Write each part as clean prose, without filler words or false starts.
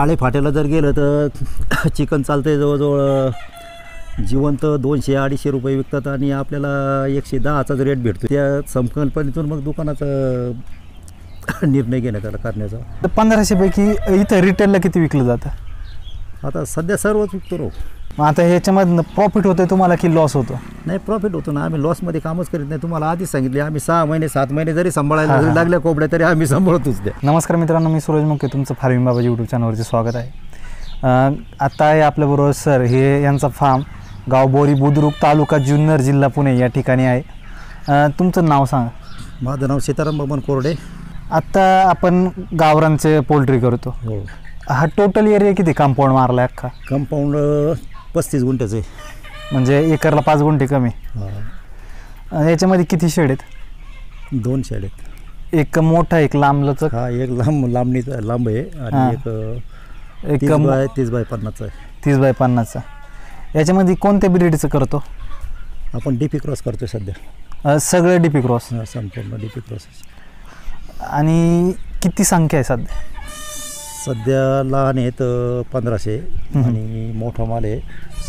आळे फाट्याला जर गेलं तर चिकन चालतं आहे जवळजवळ जिवंत 200-250 रुपये विकतात आणि आपल्याला 110चा रेट भेटतो. त्या संकल्पनेतून मग दुकानाचा निर्णय करण्याचा. 1500 पैकी इथं रिटेलला किती विकलं जातं? आता सध्या सर्वच विकतो रो. मग आता ह्याच्यामधनं प्रॉफिट होतं तुम्हाला की लॉस होतो? नाही, प्रॉफिट होतो ना. आम्ही लॉसमध्ये कामच करीत नाही. तुम्हाला आधीच सांगितले आम्ही 6 महिने 7 महिने जरी सांभाळायला लागल्या कोंबड्या तरी आम्ही सांभाळतोच द्या. नमस्कार मित्रांनो, मी सूरज मुके, तुमचं फार्मिंग बाबाजी यूट्यूब चॅनलवरती स्वागत आहे. आता आहे आपल्याबरोबर सर. हे यांचा फार्म गाव बोरी बुद्रुक, तालुका जुन्नर, जिल्हा पुणे या ठिकाणी आहे. तुमचं नाव सांगा. माझं नाव सीताराम बबन कोरडे. आत्ता आपण गावरांचे पोल्ट्री करतो. हो. हा टोटल एरिया किती कंपाऊंड मारला आहे? अख्खा कंपाऊंड 35 गुंठ्याचं आहे. म्हणजे एकरला 5 गुंठे कमी. याच्यामध्ये किती शेड आहेत? 2 शेड आहेत. एक मोठा, एक लांबलचक. हा, एक लांब आहे आणि एक 30 बाय 50 आहे. 30 बाय 50. याच्यामध्ये कोणत्या ब्रीडचं करतो आपण? डीपी क्रॉस करतोय सध्या. सगळे डीपी क्रॉस? संपूर्ण डीपी क्रॉस. आणि किती संख्या आहे सध्या? सध्या लहान आहेत 1500 आणि मोठा माल आहे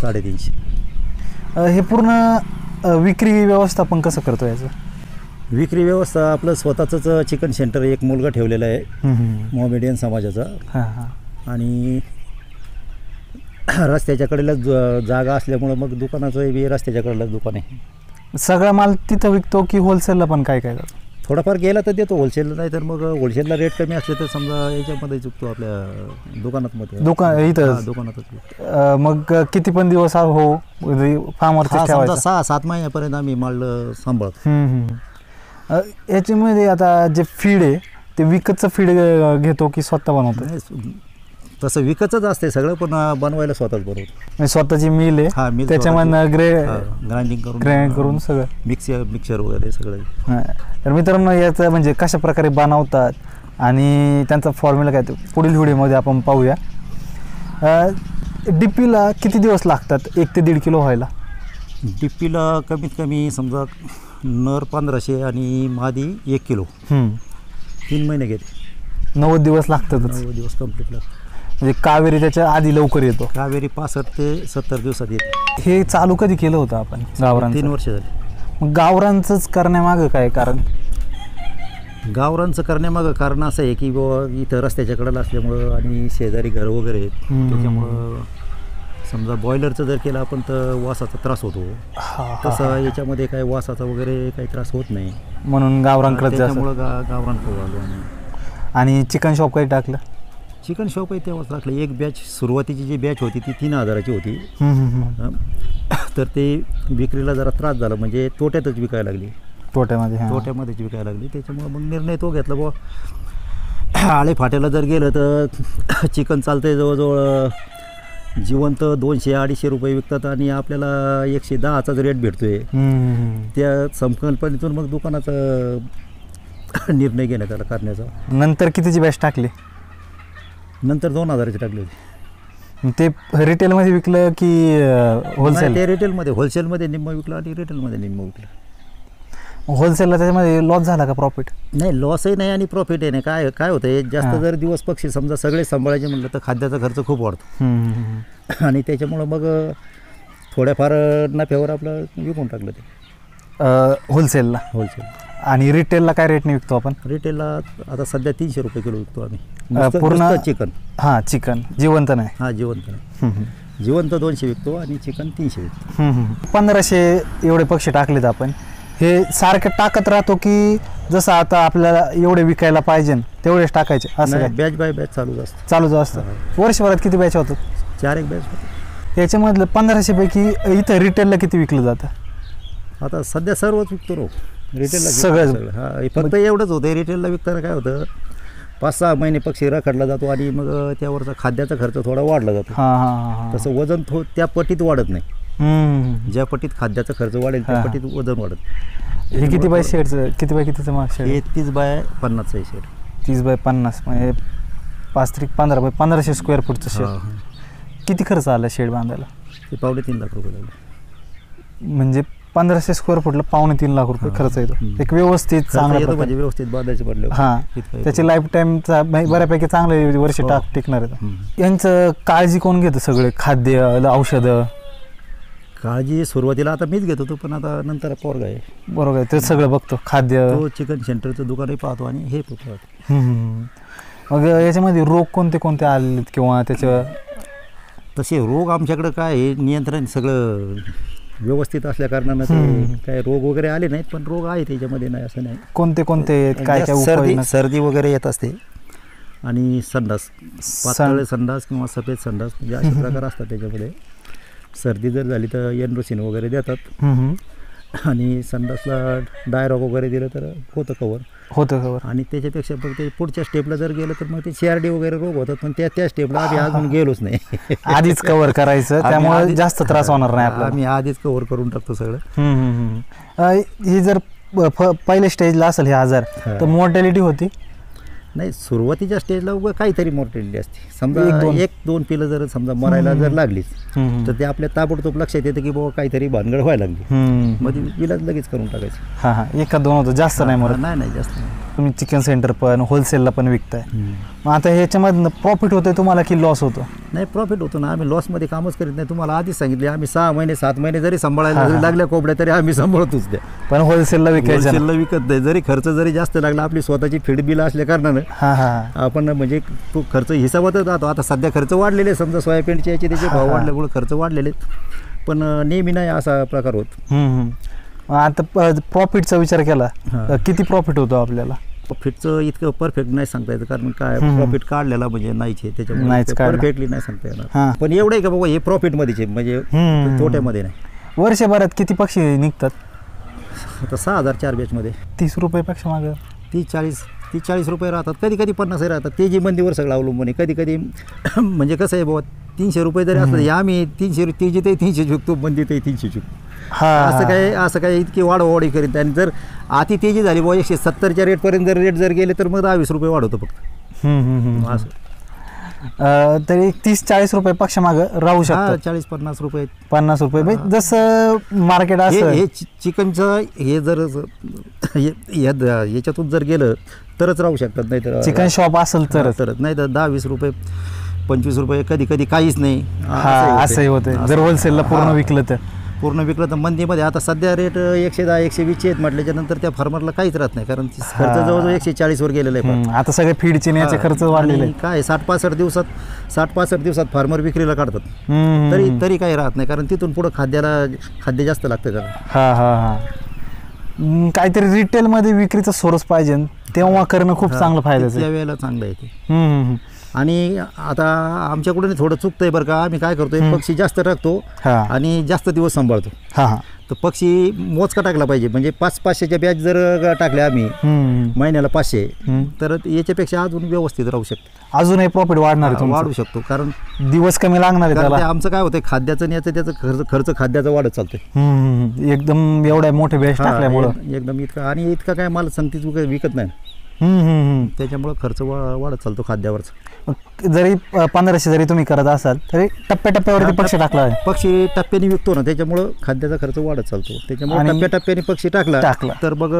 350. हे पूर्ण विक्री व्यवस्थापन कसं करतो याचं? विक्री व्यवस्था आपलं स्वतःचंच चिकन सेंटर एक मुलगा ठेवलेला आहे मोमेडियन समाजाचा. आणि रस्त्याच्या कडेला जागा असल्यामुळं मग दुकानाचं बी रस्त्याच्या कडेलाच दुकान आहे. सगळा माल तिथं विकतो की होलसेलला पण काय काय करतो? थोडाफार गेला तर देतो होलसेलला, नाही तर मग होलसेलला रेट कमी असले तर समजा याच्यामध्ये चुकतो आपल्या दुकानातमध्ये. इथं दुकानातच. मग किती पण दिवस हो फार्मवरती ठेवायचा? 6-7 महिन्यापर्यंत आम्ही माल सांभाळतो. याच्यामध्ये आता जे फीड आहे ते विकतचं फीड घेतो की स्वतः बनवतो? तसं विकतच असते सगळं, पण बनवायला स्वतःच बनवतो. स्वतःची मिल आहे. हा, मिल. त्याच्यामधनं ग्राइंडिंग करून सगळं मिक्सर वगैरे सगळं. तर मित्रांनो, याचं म्हणजे कशा प्रकारे बनवतात आणि त्यांचा फॉर्म्युला काय ते पुढील व्हिडिओमध्ये आपण पाहूया. डीपीला किती दिवस लागतात 1 ते 1.5 किलो व्हायला? डीपीला कमीत कमी समजा नर 1500 आणि मादी 1 किलो 3 महिने घेते. 90 दिवस लागतातच. 90 दिवस कंप्लीट लागतात. म्हणजे कावेरी त्याच्या आधी लवकर येतो. कावेरी 65 ते 70 दिवसात येते. हे चालू कधी केलं होतं आपण गावरान? 3 वर्ष झाली. मग गावरांचंच करण्यामागं काय कारण? गावरांचं करण्यामागं कारण असं आहे की बाबा इथं रस्त्याच्या कडेला असल्यामुळं आणि शेजारी घर वगैरे आहेत, त्याच्यामुळं समजा बॉयलरचं जर केलं आपण तर वासाचा त्रास होतो. तसं याच्यामध्ये काही वासाचा वगैरे काही त्रास होत नाही, म्हणून गावरांकडे त्याच्यामुळं गावरांकडे आलो आम्ही. आणि चिकन शॉप काही टाकलं? चिकन शॉप आहे तेव्हाच टाकलं. एक बॅच सुरुवातीची जी बॅच होती ती 3000ची होती. तर ते विक्रीला जरा त्रास झाला, म्हणजे तोट्यातच विकायला लागली. तोट्यामध्येच विकायला लागली. त्याच्यामुळे मग निर्णय तो घेतला बुवा आळे फाट्याला जर गेलं तर चिकन चालतं आहे जवळजवळ जिवंत 200-250 रुपये विकतात आणि आपल्याला 110चा रेट भेटतो आहे. त्या संकल्पनेतून मग दुकानाचा निर्णय करण्याचा. नंतर कितीची बॅच टाकली? नंतर 2000ची टाकली होती. ते रिटेलमध्ये विकलं की होलसेल? ते रिटेलमध्ये, होलसेलमध्ये निम्म विकलं आणि रिटेलमध्ये निम्म विकलं. होलसेलला त्याच्यामध्ये लॉस झाला का प्रॉफिट? नाही, लॉसही नाही आणि प्रॉफिटही नाही. काय होतं आहे, जास्त जर दिवस पक्षी समजा सगळे सांभाळायचे म्हटलं तर खाद्याचा खर्च खूप वाढतो आणि त्याच्यामुळं मग थोड्याफार नफ्यावर आपलं विकून टाकलं ते होलसेल. आणि रिटेलला काय रेटने विकतो आपण? रिटेलला आता सध्या 300 रुपये किलो विकतो आम्ही. पूर्ण चिकन? हां, चिकन जिवंत नाही. हां, जिवंत नाही. जिवंत 200 विकतो आणि चिकन 300 विकतो. 1500 एवढे पक्षी टाकलेत आपण. हे सारखं टाकत राहतो की जसं आता आपल्याला एवढे विकायला पाहिजे तेवढेच टाकायचे असं? बॅच बाय बॅच चालूच असतं. वर्षभरात किती बॅच होतात? 4 बॅच होतात. याच्यामधलं 1500 पैकी इथं रिटेलला किती विकलं जातं? आता सध्या सर्वच विकतो रो. रिटेलला सगळं? हां, फक्त एवढंच होतं. रिटेलला विकताना काय होतं, 5-6 महिने पक्षी रखडला जातो आणि मग त्यावरचा खाद्याचा खर्च थोडा वाढला जातो. तसं वजन त्या पटीत वाढत नाही. ज्या पटीत खाद्याचा खर्च वाढेल त्या पटीत वजन वाढत. हे किती बाय शेडचं, किती बाय कितीचं माग शेड? हे 30 बाय 50 आहे शेड. 30 बाय 50 म्हणजे 5-15 बाय 1500 स्क्वेअर फूटचं शेड. किती खर्च आला शेड बांधायला? ते 2.5 लाख रुपये लागले. म्हणजे 1500 स्क्वेअर फुटला 2.5-3 लाख रुपये खर्च येतो. एक व्यवस्थित चांगला येतो म्हणजे व्यवस्थित बांधायचं पडलं. हां, त्याची लाईफ टाईमचा बऱ्यापैकी चांगले वर्ष टिकणार आहेत. यांचं काळजी कोण घेतं? सगळे खाद्य, औषधं? काळजी सुरुवातीला आता मीच घेत होतो, पण आता नंतर पोरगा आहे. बरोबर आहे, ते सगळं बघतो. खाद्य, तो चिकन सेंटरचं दुकानही पाहतो आणि हे पाहतो. मग याच्यामध्ये रोग कोणते कोणते आलेत किंवा त्याच्या? तसे रोग आमच्याकडं काय आहे, नियंत्रण सगळं व्यवस्थित असल्या कारणानं ते काय रोग वगैरे आले नाहीत, पण रोग आहे त्याच्यामध्ये, नाही असं नाही. कोणते कोणते काय काय? सर्दी वगैरे येत असते आणि संडास, पातळ संडास किंवा सफेद संडास म्हणजे असे प्रकार असतात त्याच्यामध्ये. सर्दी जर झाली तर एन्ड्रोसिन वगैरे देतात आणि संडासला डायरॉक वगैरे दिलं तर होतं कवर. आणि त्याच्यापेक्षा पण ते पुढच्या स्टेपला जर गेलं तर मग ते CRD वगैरे रोग होतात, पण त्या स्टेपला आम्ही अजून गेलोच नाही. आधीच कव्हर करायचं, त्यामुळे जास्त त्रास होणार नाही आपल्याला. आम्ही आधीच कव्हर करून टाकतो सगळं. ही जर पहिल्या स्टेजला असेल हे आजार तर मॉर्टॅलिटी होती? नाही, सुरुवातीच्या स्टेजला उगा काहीतरी मॉर्टॅलिटी असते. समजा 1-2 पिलं जर समजा मरायला जर लागलीच तर ते आपल्या ताबडतोब लक्षात येतं की बाबा काहीतरी भानगड व्हायला लागली, मग इलाज लगेच करून टाकायचं. हां, 1-2 होतं, जास्त नाही मरत? नाही, जास्त नाही. तुम्ही चिकन सेंटर पण होलसेलला पण विकताय, मग आता ह्याच्यामधनं प्रॉफिट होतंय तुम्हाला की लॉस होतो? नाही, प्रॉफिट होतो ना. आम्ही लॉसमध्ये कामच करीत नाही. तुम्हाला आधीच सांगितले, आम्ही 6 महिने 7 महिने जरी सांभाळायला लागल्या कोंबड्या तरी आम्ही सांभाळतोच द्या, पण होलसेलला विकत नाही. जरी खर्च जरी जास्त लागला, आपली स्वतःची फीड बिल असल्या कारणानं आपण म्हणजे तो खर्च हिसाबातच राहतो. आता सध्या खर्च वाढलेले, समजा सोयाबीनचे याचे त्याचे भाव वाढल्यामुळे खर्च वाढलेले, पण नेहमी नाही असा प्रकार होत. आता प्रॉफिटचा विचार केला, किती प्रॉफिट होतो आपल्याला? प्रॉफिटचं इतकं परफेक्ट नाही सांगता येतं, कारण काय प्रॉफिट काढलेला म्हणजे नाहीच आहे, त्याच्यामुळे परफेक्टली नाही सांगता येणार. पण एवढं आहे का बाबा हे प्रॉफिटमध्येच आहे, म्हणजे तोट्यामध्ये नाही. वर्षभरात किती पक्षी निघतात? आता 6,000 4 बॅचमध्ये. 30 रुपयापेक्षा मागं 30-40 रुपये राहतात, कधी कधी 50 राहतात. ते जी मंदीवर सगळं अवलंबून आहे. कधी कधी म्हणजे कसं आहे बाबा, 300 रुपये जरी असलं, आम्ही 300 तेजी ते 300 चुकतो, मंदी ते 300 चुकतो. असं काय इतकी वाढवाडी करीत. आणि जर अति तेजी झाली बाबा 170च्या रेटपर्यंत जर रेट जर गेले तर मग 10-20 रुपये वाढवतो फक्त. असं तरी 30-40 रुपये पक्ष मागं राहू शकतात. 40-50 रुपये 50 रुपये जसं मार्केट असं. हे चिकनचं हे जर याच्यातून जर गेलं तरच राहू शकतात, नाही तर चिकन शॉप असेल तरच नाही तर 10-20 रुपये 25 रुपये कधी कधी काहीच नाही. असंही होतं जर होलसेलला पूर्ण विकलं तर. मंदीमध्ये आता सध्या रेट 110-120 आहेत म्हटल्याच्या नंतर त्या फार्मरला काहीच राहत नाही, कारण खर्च जवळजवळ 140 वर गेलेला आहे. आता सगळे फीडचे याचे खर्च वाढलेले काय 60-65 दिवसात फार्मर विक्रीला काढतात, तरी काही राहत नाही, कारण तिथून पुढे खाद्य जास्त लागतं. काहीतरी रिटेलमध्ये विक्रीचा सोर्स पाहिजे, तेव्हा करणं खूप चांगलं फायद्याचं. त्या वेळेला चांगलं आहे ते. आणि आता आमच्याकडून थोडं चुकतंय बरं का. आम्ही काय करतो, पक्षी जास्त टाकतो आणि जास्त दिवस सांभाळतो. तर पक्षी मोजका टाकला पाहिजे. म्हणजे 500-500च्या बॅच जर टाकल्या आम्ही महिन्याला 500, तर याच्यापेक्षा अजून व्यवस्थित राहू शकतो. अजूनही प्रॉफिट वाढू शकतो, कारण दिवस कमी लागणार आहे. आमचं काय होतं, खाद्याचं आणि त्याचं खर्च खाद्याचा वाढत चालतोय एकदम. एवढ्या मोठे बॅच टाकल्यामुळे एकदम इतका काय मला सांगतेच विकत नाही, त्याच्यामुळे खर्च वाढत चालतो खाद्यावरच. जरी 1500 जरी तुम्ही करत असाल तरी टप्प्याटप्प्यावरती पक्षी टाकला, पक्षी टप्प्याने विकतो ना, त्याच्यामुळं खाद्याचा खर्च वाढत चालतो. त्याच्यामुळे टप्प्याने पक्षी टाकला तर मग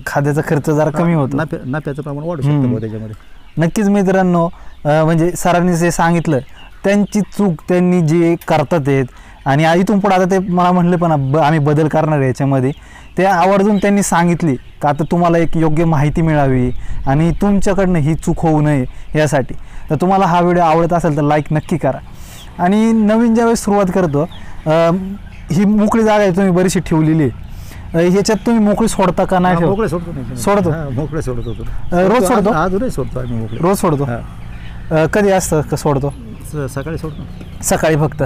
खाद्याचा खर्च जरा कमी होतो, नफ्याचं प्रमाण वाढू शकतं त्याच्यामध्ये. नक्कीच मित्रांनो, म्हणजे सरांनी जे सांगितलं त्यांची चूक त्यांनी जे करतात आहेत, आणि इथून पुढे आता ते मला म्हणले पण आम्ही बदल करणार आहे याच्यामध्ये, ते आवर्जून त्यांनी सांगितली का आता तुम्हाला एक योग्य माहिती मिळावी आणि तुमच्याकडनं ही चूक होऊ नये यासाठी. तर तुम्हाला हा व्हिडिओ आवडत असेल तर लाईक नक्की करा. आणि नवीन ज्यावेळेस सुरुवात करतो, ही मोकळी जागा आहे तुम्ही बरीचशी ठेवलेली, ह्याच्यात तुम्ही मोकळी सोडता का नाही? मोकळे सोडतो. रोज सोडतो? अजूनही सोडतो आम्ही मोकळे. रोज सोडतो. कधी असतं सोडतो? सकाळी सोडतो. सकाळी फक्त?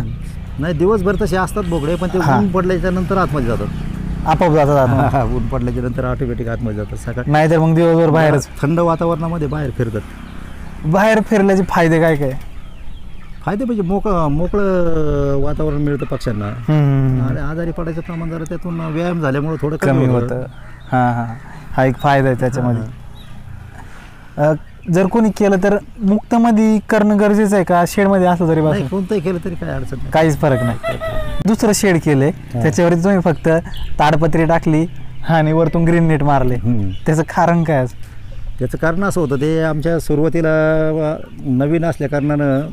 नाही, दिवसभर तसे असतात बोकडे, पण ते ऊन पडल्याच्या नंतर आतमध्ये जातात. आपोआप जातात? ऊन पडल्याच्या नंतर ऑटोमॅटिक आतमध्ये जातात सकाळी. नाही तर मग दिवसभर बाहेरच थंड वातावरणामध्ये बाहेर फिरतात. बाहेर फिरल्याचे फायदे काय काय? फायदे म्हणजे मोकळं वातावरण मिळतं पक्ष्यांना, आणि आजारी पडायचं प्रमाण जरा त्यातून व्यायाम झाल्यामुळे थोडं कमी होतं. हा एक फायदा आहे त्याच्यामध्ये. जर कोणी केलं तर मुक्तमध्ये करणं गरजेचं आहे का शेडमध्ये असलं तरी? कोणतंही केलं तरी काय अडचण नाही, काहीच फरक नाही. दुसरं शेड केलंय त्याच्यावरती तुम्ही फक्त ताडपत्री टाकली आणि वरतून ग्रीन नेट मारले. त्याचं कारण काय? त्याचं कारण असं होतं, ते आमच्या सुरुवातीला नवीन असल्या कारणानं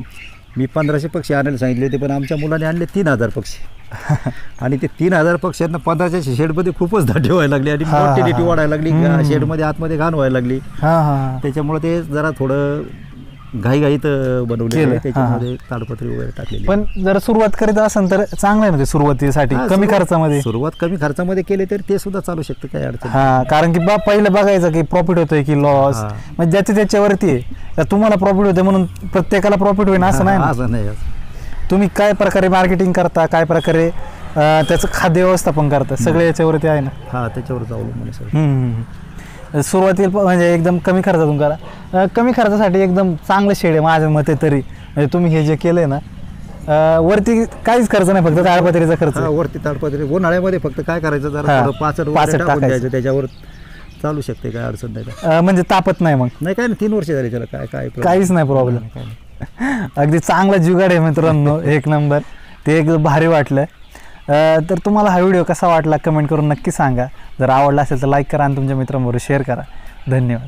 मी 1500 पक्षी आणायला सांगितले होते, पण आमच्या मुलाने आणले 3000 पक्षी. आणि ते 3000 पक्ष्यांना 1500 शेडमध्ये खूपच दाटे व्हायला लागली आणि मोर्टिलिटी वाढायला लागली, शेडमध्ये आतमध्ये घाण व्हायला लागली. त्याच्यामुळे ते जरा थोडं घाईघाईत बनवले, त्याच्यामध्ये ताडपत्री वगैरे टाकलेली. पण जर सुरुवात करीत असेल तर चांगलं आहे, म्हणजे सुरुवातीसाठी कमी खर्चामध्ये. सुरुवात कमी खर्चामध्ये केली तर ते सुद्धा चालू शकतं, काय अडचण. कारण की पहिलं बघायचं की प्रॉफिट होतोय की लॉस, म्हणजे ज्याच्या त्याच्यावरती आहे. तुम्हाला प्रॉफिट होते म्हणून प्रत्येकाला प्रॉफिट होईल असं नाही. असं नाही. तुम्ही काय प्रकारे मार्केटिंग करता, काय प्रकारे त्याचं खाद्य व्यवस्थापन करता, सगळे याच्यावरती आहे ना. त्याच्यावरच अवलंबून सर. सुरुवातीला म्हणजे एकदम कमी खर्चातून करा. कमी खर्चासाठी एकदम चांगलं शेड आहे माझ्या मते तरी. म्हणजे तुम्ही हे जे केलंय ना, वरती काहीच खर्च नाही, फक्त ताडपत्रीचा खर्च. वरती ताडपत्री उन्हाळ्यामध्ये फक्त काय करायचं, जरा पाचट टाकायचं, त्याच्यावर चालू शकते, काय अडचण नाही. म्हणजे तापत नाही मग? नाही, काय नाही, 3 वर्ष झाली त्याला, काय काहीच नाही प्रॉब्लेम. अगदी चांगला जुगाड आहे मित्रांनो, एक नंबर. ते एकदम भारी वाटलं. तर तुम्हाला हा व्हिडिओ कसा वाटला कमेंट करून नक्की सांगा. जर आवडला असेल तर लाईक करा आणि तुमच्या मित्रांबरोबर शेअर करा. धन्यवाद.